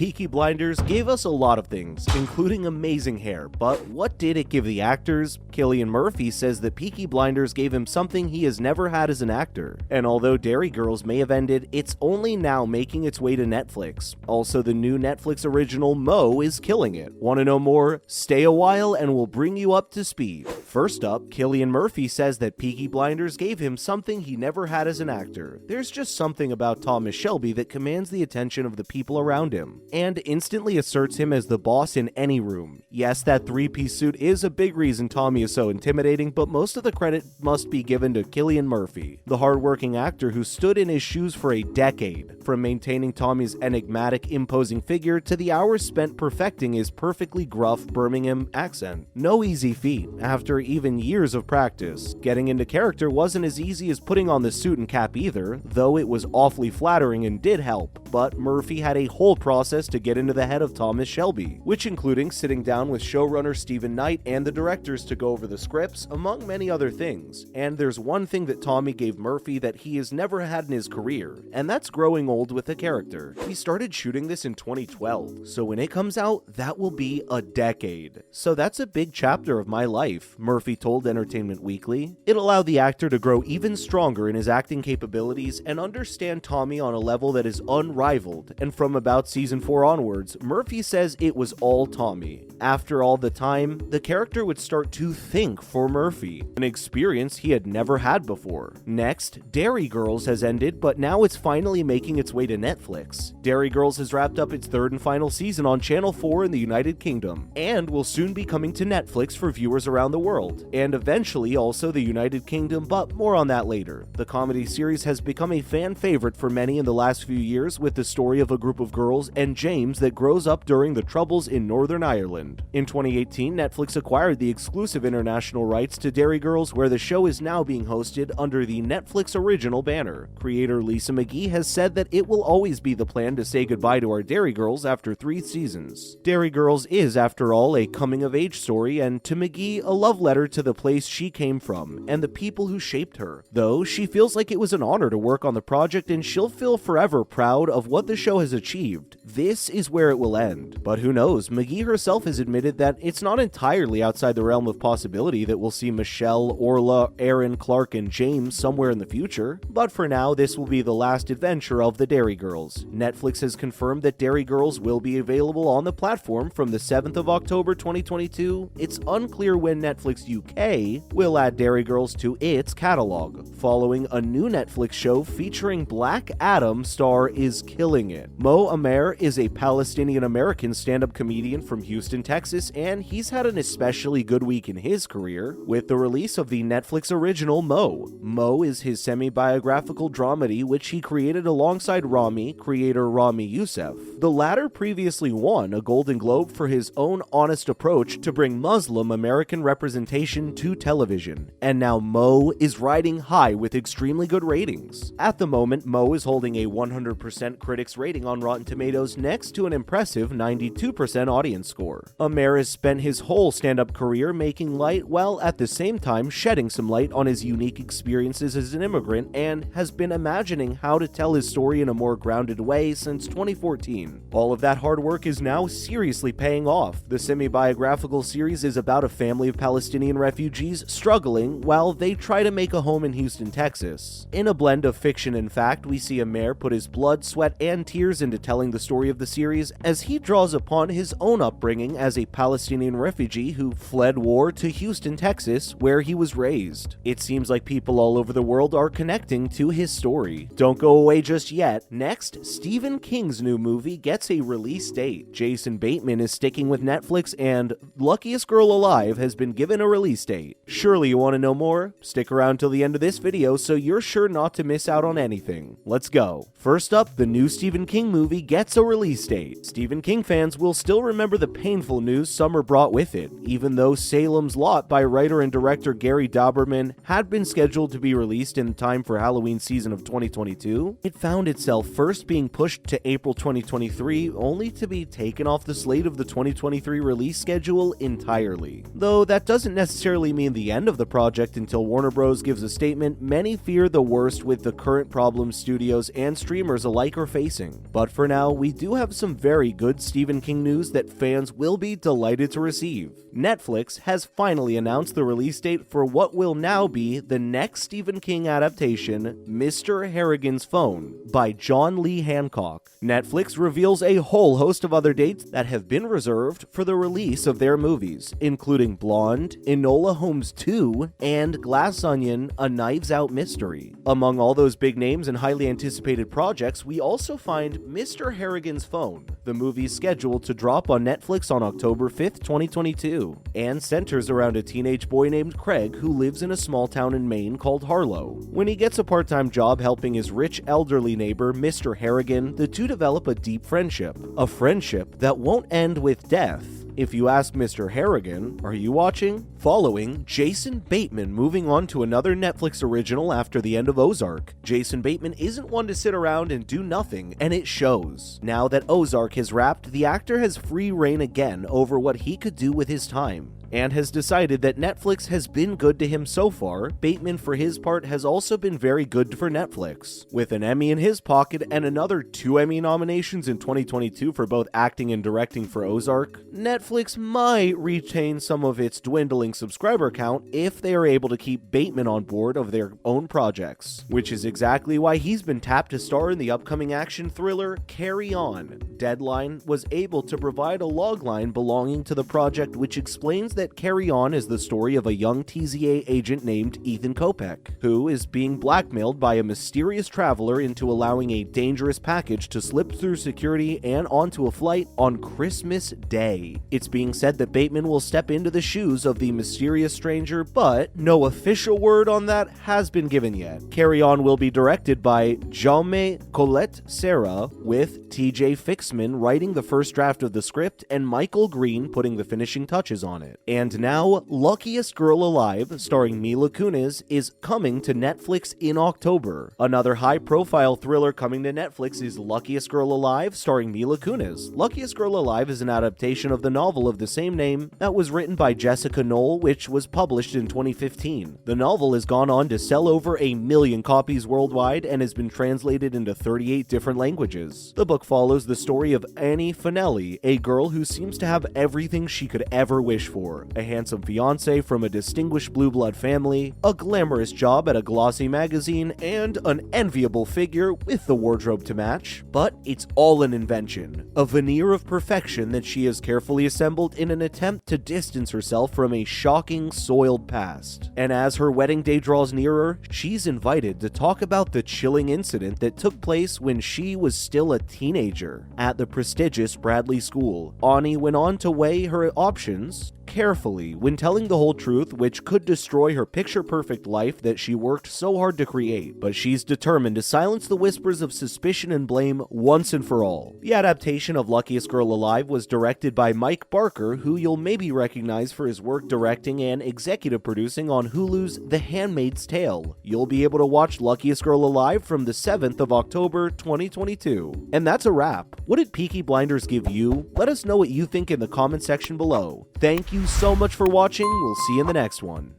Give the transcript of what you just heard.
Peaky Blinders gave us a lot of things, including amazing hair, but what did it give the actors? Cillian Murphy says that Peaky Blinders gave him something he has never had as an actor, and although Derry Girls may have ended, it's only now making its way to Netflix. Also, the new Netflix original Mo is killing it. Want to know more? Stay a while and we'll bring you up to speed. First up, Cillian Murphy says that Peaky Blinders gave him something he never had as an actor. There's just something about Thomas Shelby that commands the attention of the people around him, and instantly asserts him as the boss in any room. Yes, that three-piece suit is a big reason Tommy is so intimidating, but most of the credit must be given to Cillian Murphy, the hardworking actor who stood in his shoes for a decade, from maintaining Tommy's enigmatic, imposing figure to the hours spent perfecting his perfectly gruff Birmingham accent. No easy feat, after even years of practice. Getting into character wasn't as easy as putting on the suit and cap either, though it was awfully flattering and did help, but Murphy had a whole process to get into the head of Thomas Shelby, which including sitting down with showrunner Stephen Knight and the directors to go over the scripts, among many other things. And there's one thing that Tommy gave Murphy that he has never had in his career, and that's growing old with a character. He started shooting this in 2012, so when it comes out, that will be a decade. So that's a big chapter of my life, Murphy told Entertainment Weekly. It allowed the actor to grow even stronger in his acting capabilities and understand Tommy on a level that is unrivaled, and from about season 4 onwards, Murphy says it was all Tommy. After all the time, the character would start to think for Murphy, an experience he had never had before. Next, Derry Girls has ended, but now it's finally making its way to Netflix. Derry Girls has wrapped up its third and final season on Channel 4 in the United Kingdom, and will soon be coming to Netflix for viewers around the world, and eventually also the United Kingdom, but more on that later. The comedy series has become a fan favorite for many in the last few years, with the story of a group of girls and James that grows up during the Troubles in Northern Ireland. In 2018, Netflix acquired the exclusive international rights to Derry Girls, where the show is now being hosted under the Netflix original banner. Creator Lisa McGee has said that it will always be the plan to say goodbye to our Derry Girls after 3 seasons. Derry Girls is, after all, a coming-of-age story, and to McGee, a love letter to the place she came from and the people who shaped her. Though, she feels like it was an honor to work on the project, and she'll feel forever proud of what the show has achieved. This is where it will end. But who knows, McGee herself has admitted that it's not entirely outside the realm of possibility that we'll see Michelle, Orla, Aaron, Clark, and James somewhere in the future. But for now, this will be the last adventure of the Derry Girls. Netflix has confirmed that Derry Girls will be available on the platform from the 7th of October 2022. It's unclear when Netflix UK will add Derry Girls to its catalog. Following a new Netflix show featuring Black Adam star is killing it. Mo Amer is a Palestinian-American stand-up comedian from Houston, Texas, and he's had an especially good week in his career with the release of the Netflix original Mo. Mo is his semi-biographical dramedy, which he created alongside Rami creator Rami Youssef. The latter previously won a Golden Globe for his own honest approach to bring Muslim American representation to television, and now Mo is riding high with extremely good ratings. At the moment, Mo is holding a 100% critics rating on Rotten Tomatoes next to an impressive 92% audience score. Amer has spent his whole stand-up career making light while at the same time shedding some light on his unique experiences as an immigrant, and has been imagining how to tell his story in a more grounded way since 2014. All of that hard work is now seriously paying off. The semi-biographical series is about a family of Palestinian refugees struggling while they try to make a home in Houston, Texas. In a blend of fiction and fact, we see Amer put his blood, sweat, and tears into telling the story of the series as he draws upon his own upbringing as a Palestinian refugee who fled war to Houston, Texas, where he was raised. It seems like people all over the world are connecting to his story. Don't go away just yet. Next, Stephen King's new movie gets a release date. Jason Bateman is sticking with Netflix, and Luckiest Girl Alive has been given a release date. Surely you want to know more? Stick around till the end of this video so you're sure not to miss out on anything. Let's go. First up, the new Stephen King movie gets a release date. Stephen King fans will still remember the painful news summer brought with it. Even though Salem's Lot by writer and director Gary Dauberman had been scheduled to be released in time for Halloween season of 2022, it found itself first being pushed to April 2022 2023, only to be taken off the slate of the 2023 release schedule entirely. Though that doesn't necessarily mean the end of the project until Warner Bros. Gives a statement. Many fear the worst with the current problems studios and streamers alike are facing. But for now, we do have some very good Stephen King news that fans will be delighted to receive. Netflix has finally announced the release date for what will now be the next Stephen King adaptation, Mr. Harrigan's Phone, by John Lee Hancock. Netflix reveals a whole host of other dates that have been reserved for the release of their movies, including Blonde, Enola Holmes 2, and Glass Onion, A Knives Out Mystery. Among all those big names and highly anticipated projects, we also find Mr. Harrigan's Phone. The movie's scheduled to drop on Netflix on October 5th, 2022, and centers around a teenage boy named Craig who lives in a small town in Maine called Harlow. When he gets a part-time job helping his rich elderly neighbor, Mr. Harrigan, the two develop a deep friendship. A friendship that won't end with death. If you ask Mr. Harrigan, are you watching? Following, Jason Bateman moving on to another Netflix original after the end of Ozark. Jason Bateman isn't one to sit around and do nothing, and it shows. Now that Ozark has wrapped, the actor has free reign again over what he could do with his time, and has decided that Netflix has been good to him so far. Bateman, for his part, has also been very good for Netflix. With an Emmy in his pocket and another 2 Emmy nominations in 2022 for both acting and directing for Ozark, Netflix might retain some of its dwindling subscriber count if they are able to keep Bateman on board of their own projects, which is exactly why he's been tapped to star in the upcoming action thriller Carry On. Deadline was able to provide a logline belonging to the project which explains that Carry On is the story of a young TZA agent named Ethan Kopech, who is being blackmailed by a mysterious traveler into allowing a dangerous package to slip through security and onto a flight on Christmas Day. It's being said that Bateman will step into the shoes of the mysterious stranger, but no official word on that has been given yet. Carry On will be directed by Jaume Colette Serra, with TJ Fixman writing the first draft of the script and Michael Green putting the finishing touches on it. And now, Luckiest Girl Alive, starring Mila Kunis, is coming to Netflix in October. Another high-profile thriller coming to Netflix is Luckiest Girl Alive, starring Mila Kunis. Luckiest Girl Alive is an adaptation of the novel of the same name that was written by Jessica Knoll, which was published in 2015. The novel has gone on to sell over 1 million copies worldwide and has been translated into 38 different languages. The book follows the story of Annie Finelli, a girl who seems to have everything she could ever wish for: a handsome fiancé from a distinguished blue blood family, a glamorous job at a glossy magazine, and an enviable figure with the wardrobe to match. But it's all an invention, a veneer of perfection that she has carefully assembled in an attempt to distance herself from a shocking, soiled past. And as her wedding day draws nearer, she's invited to talk about the chilling incident that took place when she was still a teenager at the prestigious Bradley School. Ani went on to weigh her options carefully when telling the whole truth, which could destroy her picture-perfect life that she worked so hard to create, but she's determined to silence the whispers of suspicion and blame once and for all. The adaptation of Luckiest Girl Alive was directed by Mike Barker, who you'll maybe recognize for his work directing and executive producing on Hulu's The Handmaid's Tale. You'll be able to watch Luckiest Girl Alive from the 7th of October, 2022. And that's a wrap. What did Peaky Blinders give you? Let us know what you think in the comment section below. Thank you so much for watching. We'll see you in the next one.